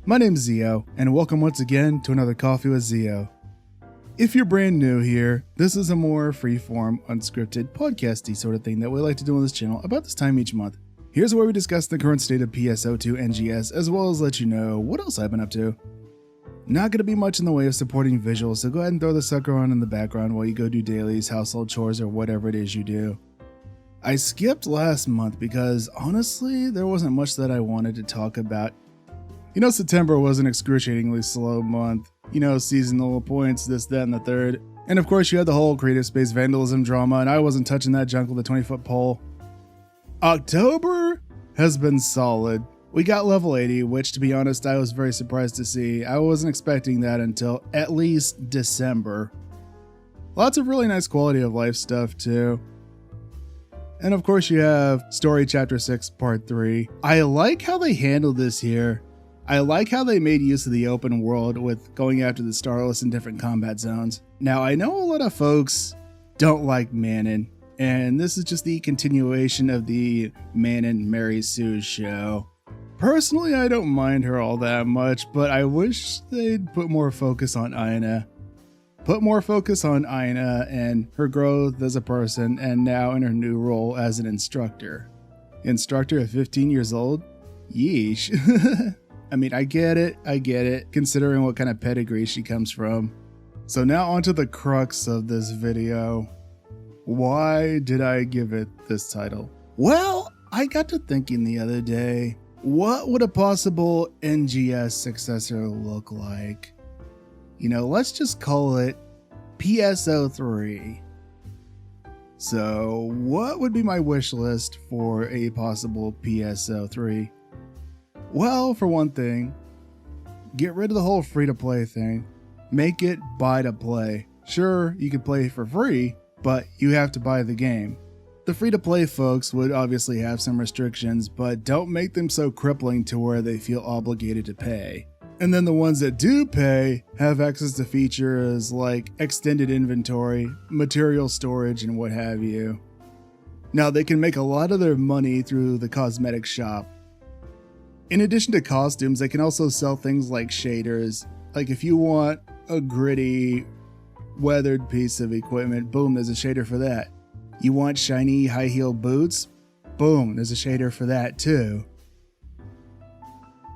My name's Zeo, and welcome once again to another Coffee with Zeo. If you're brand new here, this is a more freeform, unscripted, podcasty sort of thing that we like to do on this channel about this time each month. Here's where we discuss the current state of PSO2 NGS, as well as let you know what else I've been up to. Not gonna be much in the way of supporting visuals, so go ahead and throw the sucker on in the background while you go do dailies, household chores, or whatever it is you do. I skipped last month because, honestly, there wasn't much that I wanted to talk about. You know, September was an excruciatingly slow month. You know, seasonal points, this, that, and the third. And of course, you had the whole creative space vandalism drama, and I wasn't touching that junk with a 20-foot pole. October has been solid. We got level 80, which, to be honest, I was very surprised to see. I wasn't expecting that until at least December. Lots of really nice quality of life stuff, too. And of course, you have Story Chapter 6, Part 3. I like how they handled this here. I like how they made use of the open world with going after the Starless in different combat zones. Now, I know a lot of folks don't like Manon, and this is just the continuation of the Manon Mary Sue show. Personally, I don't mind her all that much, but I wish they'd put more focus on Aina. Put more focus on Aina and her growth as a person, and now in her new role as an instructor. Instructor at 15 years old? Yeesh. I mean, I get it, considering what kind of pedigree she comes from. So now onto the crux of this video. Why did I give it this title? Well, I got to thinking the other day, what would a possible NGS successor look like? You know, let's just call it PSO3. So, what would be my wish list for a possible PSO3? Well, for one thing, get rid of the whole free-to-play thing. Make it buy-to-play. Sure, you can play for free, but you have to buy the game. The free-to-play folks would obviously have some restrictions, but don't make them so crippling to where they feel obligated to pay. And then the ones that do pay have access to features like extended inventory, material storage, and what have you. Now, they can make a lot of their money through the cosmetic shop. In addition to costumes, they can also sell things like shaders. Like if you want a gritty, weathered piece of equipment, boom, there's a shader for that. You want shiny high-heel boots? Boom, there's a shader for that too.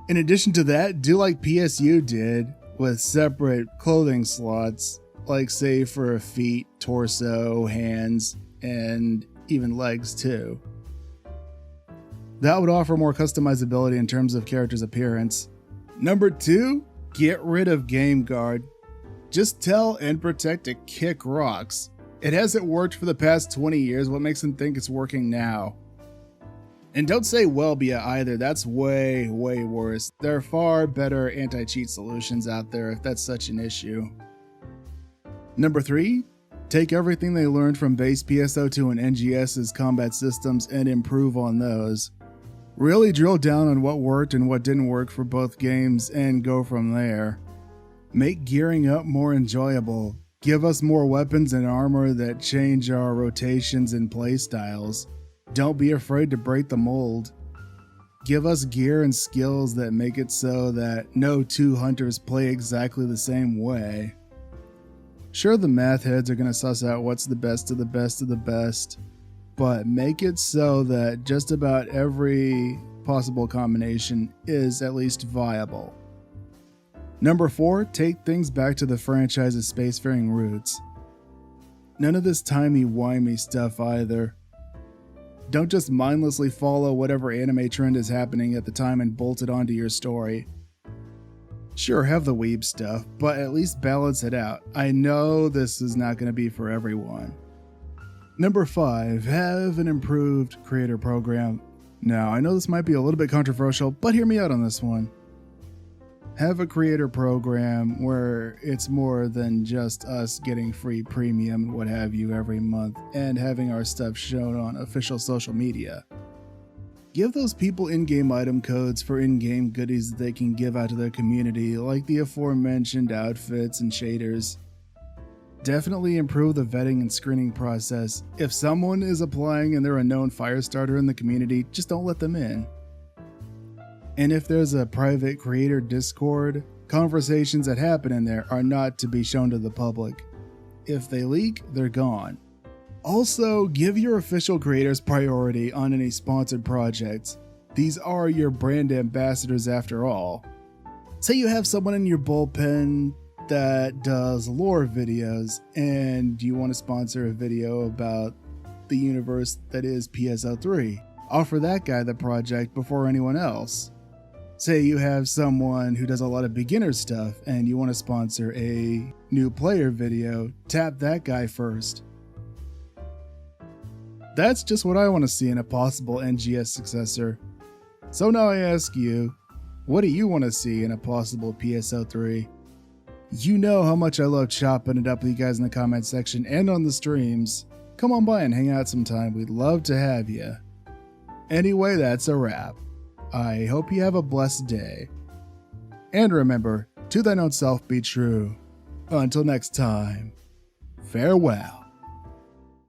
In addition to that, do like PSU did with separate clothing slots, like say for feet, torso, hands, and even legs too. That would offer more customizability in terms of character's appearance. Number 2, get rid of Game Guard. Just tell End Protect to kick rocks. It hasn't worked for the past 20 years, what makes them think it's working now? And don't say Welbia either, that's way, way worse. There are far better anti-cheat solutions out there if that's such an issue. Number 3, take everything they learned from base PSO2 and NGS's combat systems and improve on those. Really drill down on what worked and what didn't work for both games and go from there. Make gearing up more enjoyable. Give us more weapons and armor that change our rotations and playstyles. Don't be afraid to break the mold. Give us gear and skills that make it so that no two hunters play exactly the same way. Sure, the math heads are going to suss out what's the best of the best of the best, but make it so that just about every possible combination is at least viable. Number 4, take things back to the franchise's spacefaring roots. None of this timey-wimey stuff either. Don't just mindlessly follow whatever anime trend is happening at the time and bolt it onto your story. Sure, have the weeb stuff, but at least balance it out. I know this is not going to be for everyone. Number 5, have an improved creator program. Now, I know this might be a little bit controversial, but hear me out on this one. Have a creator program where it's more than just us getting free premium and what have you every month and having our stuff shown on official social media. Give those people in-game item codes for in-game goodies that they can give out to their community, like the aforementioned outfits and shaders. Definitely improve the vetting and screening process. If someone is applying and they're a known fire starter in the community, just don't let them in. And if there's a private creator Discord, conversations that happen in there are not to be shown to the public. If they leak, they're gone. Also, give your official creators priority on any sponsored projects. These are your brand ambassadors after all. Say you have someone in your bullpen that does lore videos and you want to sponsor a video about the universe that is PSO3. Offer that guy the project before anyone else. Say you have someone who does a lot of beginner stuff and you want to sponsor a new player video, tap that guy first. That's just what I want to see in a possible NGS successor. So now I ask you, what do you want to see in a possible PSO3? You know how much I love chopping it up with you guys in the comment section and on the streams. Come on by and hang out sometime, we'd love to have you. Anyway, that's a wrap. I hope you have a blessed day. And remember, to thine own self be true. Until next time, farewell.